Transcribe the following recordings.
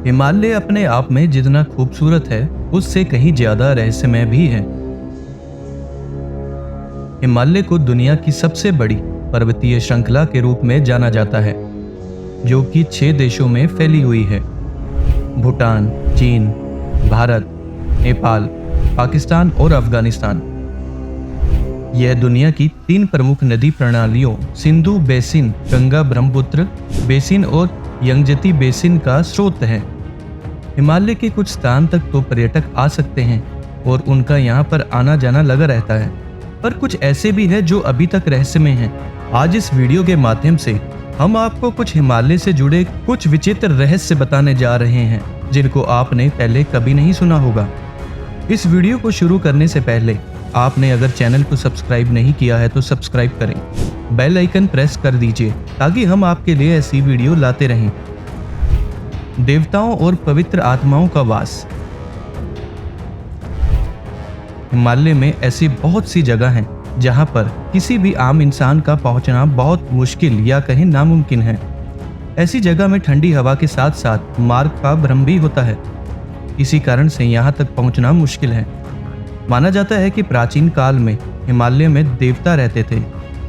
हिमालय अपने आप में जितना खूबसूरत है उससे कहीं ज्यादा रहस्यमय भी है। हिमालय को दुनिया की सबसे बड़ी पर्वतीय श्रृंखला के रूप में जाना जाता है, जो कि 6 देशों में फैली हुई है। भूटान, चीन, भारत, नेपाल, पाकिस्तान और अफगानिस्तान। यह दुनिया की 3 प्रमुख नदी प्रणालियों सिंधु बेसिन, गंगा ब्रह्मपुत्र बेसिन और यंगजती बेसिन का स्रोत है। हिमालय के कुछ स्थान तक तो पर्यटक आ सकते हैं और उनका यहाँ पर आना जाना लगा रहता है, पर कुछ ऐसे भी है जो अभी तक रहस्यमय हैं। आज इस वीडियो के माध्यम से हम आपको कुछ हिमालय से जुड़े कुछ विचित्र रहस्य बताने जा रहे हैं, जिनको आपने पहले कभी नहीं सुना होगा। इस वीडियो को शुरू करने से पहले आपने अगर चैनल को सब्सक्राइब नहीं किया है तो सब्सक्राइब करें, बेल आइकन प्रेस कर दीजिए ताकि हम आपके लिए ऐसी वीडियो लाते रहें। देवताओं और पवित्र आत्माओं का वास। हिमालय में ऐसी बहुत सी जगह हैं जहां पर किसी भी आम इंसान का पहुंचना बहुत मुश्किल या कहीं नामुमकिन है। ऐसी जगह में ठंडी हवा के साथ साथ मार्ग का भ्रम भी होता है। इसी कारण से यहां तक पहुंचना मुश्किल है। माना जाता है कि प्राचीन काल में हिमालय में देवता रहते थे।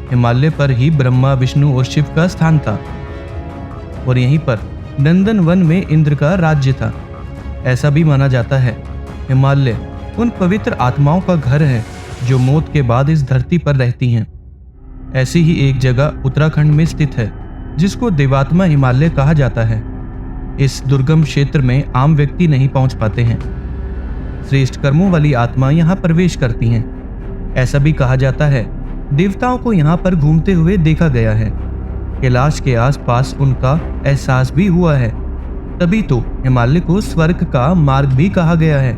हिमालय पर ही ब्रह्मा, विष्णु और शिव का स्थान था और यहीं पर नंदन वन में इंद्र का राज्य था। ऐसा भी माना जाता है हिमालय उन पवित्र आत्माओं का घर है जो मौत के बाद इस धरती पर रहती हैं। ऐसी ही एक जगह उत्तराखंड में स्थित है जिसको देवात्मा हिमालय कहा जाता है। इस दुर्गम क्षेत्र में आम व्यक्ति नहीं पहुंच पाते हैं। श्रेष्ठ कर्मों वाली आत्मा यहाँ प्रवेश करती हैं। ऐसा भी कहा जाता है देवताओं को यहाँ पर घूमते हुए देखा गया है। कैलाश के आसपास उनका एहसास भी हुआ है। तभी तो हिमालय को स्वर्ग का मार्ग भी कहा गया है।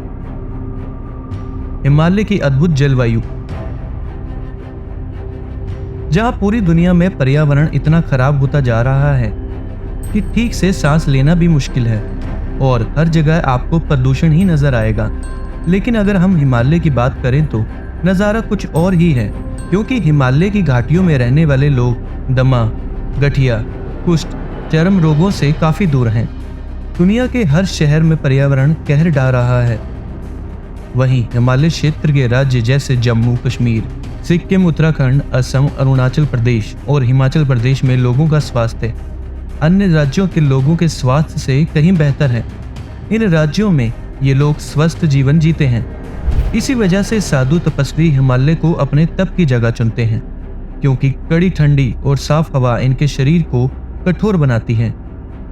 हिमालय की अद्भुत जलवायु। जहां पूरी दुनिया में पर्यावरण इतना खराब होता जा रहा है कि ठीक से सांस लेना भी मुश्किल है और हर जगह आपको प्रदूषण ही नजर आएगा। लेकिन अगर हम हिमालय की बात करें तो नज़ारा कुछ और ही है, क्योंकि हिमालय की घाटियों में रहने वाले लोग दमा, गठिया, कुष्ठ, चर्म रोगों से काफी दूर हैं। दुनिया के हर शहर में पर्यावरण कहर ढा रहा है। वहीं हिमालय क्षेत्र के राज्य जैसे जम्मू कश्मीर, सिक्किम, उत्तराखंड, असम, अरुणाचल प्रदेश और हिमाचल प्रदेश में लोगों का स्वास्थ्य अन्य राज्यों के लोगों के स्वास्थ्य से कहीं बेहतर है। इन राज्यों में ये लोग स्वस्थ जीवन जीते हैं। इसी वजह से साधु तपस्वी हिमालय को अपने तप की जगह चुनते हैं, क्योंकि कड़ी ठंडी और साफ हवा इनके शरीर को कठोर बनाती है।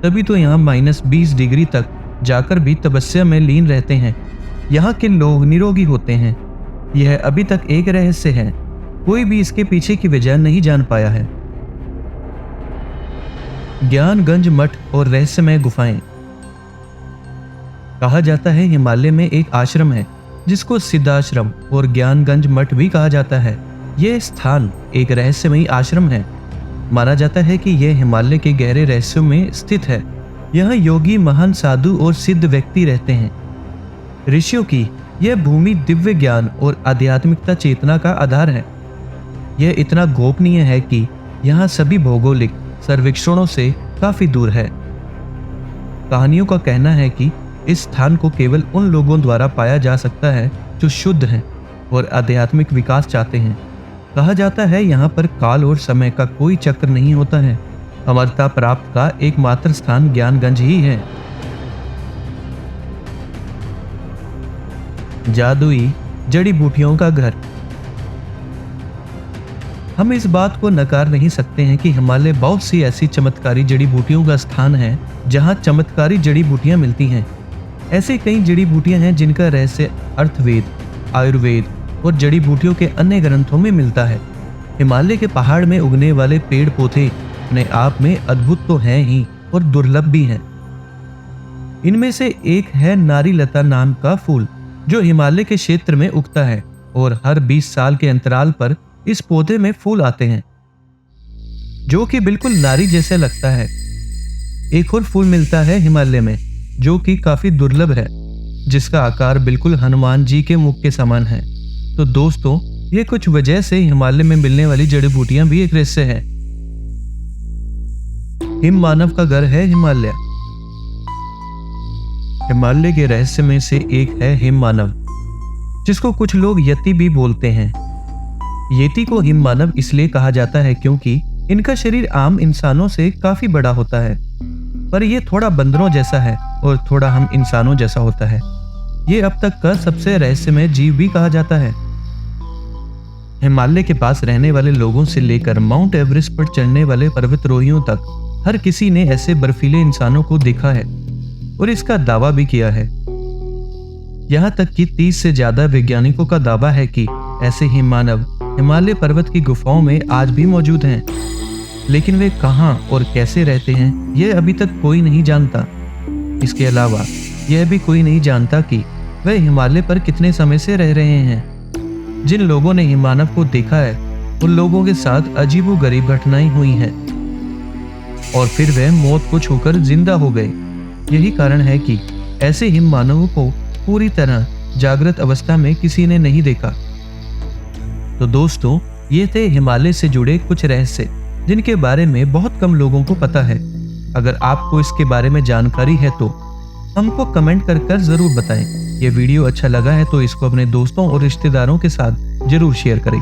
तभी तो यहाँ -20 डिग्री तक जाकर भी तपस्या में लीन रहते हैं। यहाँ के लोग निरोगी होते हैं। यह अभी तक एक रहस्य है, कोई भी इसके पीछे की वजह नहीं जान पाया है। ज्ञानगंज मठ और रहस्यमय गुफाएं। कहा जाता है हिमालय में एक आश्रम है जिसको सिद्धाश्रम और ज्ञानगंज मठ भी कहा जाता है। यह स्थान एक रहस्यमयी आश्रम है। माना जाता है कि यह हिमालय के गहरे रहस्यों में स्थित है। यहाँ योगी, महान साधु और सिद्ध व्यक्ति रहते हैं। ऋषियों की यह भूमि दिव्य ज्ञान और आध्यात्मिकता चेतना का आधार है। यह इतना गोपनीय है कि यहाँ सभी भौगोलिक सर्वेक्षणों से काफी दूर है। कहानियों का कहना है कि इस स्थान को केवल उन लोगों द्वारा पाया जा सकता है जो शुद्ध हैं और आध्यात्मिक विकास चाहते हैं। कहा जाता है यहाँ पर काल और समय का कोई चक्र नहीं होता है। अमरता प्राप्त का एकमात्र स्थान ज्ञानगंज ही है। जादुई जड़ी बूटियों का घर। हम इस बात को नकार नहीं सकते हैं कि हिमालय बहुत सी ऐसी चमत्कारी जड़ी बूटियों का स्थान है जहां चमत्कारी जड़ी बूटियां मिलती हैं। ऐसे कई जड़ी बूटियां हैं जिनका रहस्य अर्थवेद, आयुर्वेद और जड़ी बूटियों के अन्य ग्रंथों में मिलता है। हिमालय के पहाड़ में उगने वाले पेड़ पौधे अपने आप में अद्भुत तो हैं ही और दुर्लभ भी हैं। इनमें से एक है नारी लता नाम का फूल, जो हिमालय के क्षेत्र में उगता है और हर 20 साल के अंतराल पर इस पौधे में फूल आते हैं, जो कि बिल्कुल नारी जैसे लगता है। एक और फूल मिलता है हिमालय में जो कि काफी दुर्लभ है, जिसका आकार बिल्कुल हनुमान जी के मुख के समान है। तो दोस्तों, ये कुछ वजह से हिमालय में मिलने वाली जड़ी बूटियां भी एक रहस्य है। हिम मानव का घर है हिमालय। हिमालय के रहस्य में से एक है हिम मानव, जिसको कुछ लोग यति भी बोलते हैं। येती को हिम मानव इसलिए कहा जाता है क्योंकि इनका शरीर आम इंसानों से काफी बड़ा होता है, पर यह थोड़ा बंदरों जैसा है और थोड़ा हम इंसानों जैसा होता है। ये अब तक का सबसे रहस्यमय जीव भी कहा जाता है। हिमालय के पास रहने वाले लोगों से लेकर माउंट एवरेस्ट पर चढ़ने वाले पर्वतारोहियों तक हर किसी ने ऐसे बर्फीले इंसानों को देखा है और इसका दावा भी किया है। यहाँ तक कि 30 से ज्यादा वैज्ञानिकों का दावा है कि ऐसे ही मानव हिमालय पर्वत की गुफाओं में आज भी मौजूद हैं। लेकिन वे कहाँ और कैसे रहते हैं यह अभी तक कोई नहीं जानता। इसके अलावा यह भी कोई नहीं जानता कि वे हिमालय पर कितने समय से रह रहे हैं। जिन लोगों ने हिमानव को देखा है उन लोगों के साथ अजीबोगरीब घटनाएं हुई हैं और फिर वे मौत को छूकर जिंदा हो गए। यही कारण है कि ऐसे हिम मानवों को पूरी तरह जागृत अवस्था में किसी ने नहीं देखा। तो दोस्तों, ये थे हिमालय से जुड़े कुछ रहस्य जिनके बारे में बहुत कम लोगों को पता है। अगर आपको इसके बारे में जानकारी है तो हमको कमेंट कर जरूर बताएं। ये वीडियो अच्छा लगा है तो इसको अपने दोस्तों और रिश्तेदारों के साथ जरूर शेयर करें।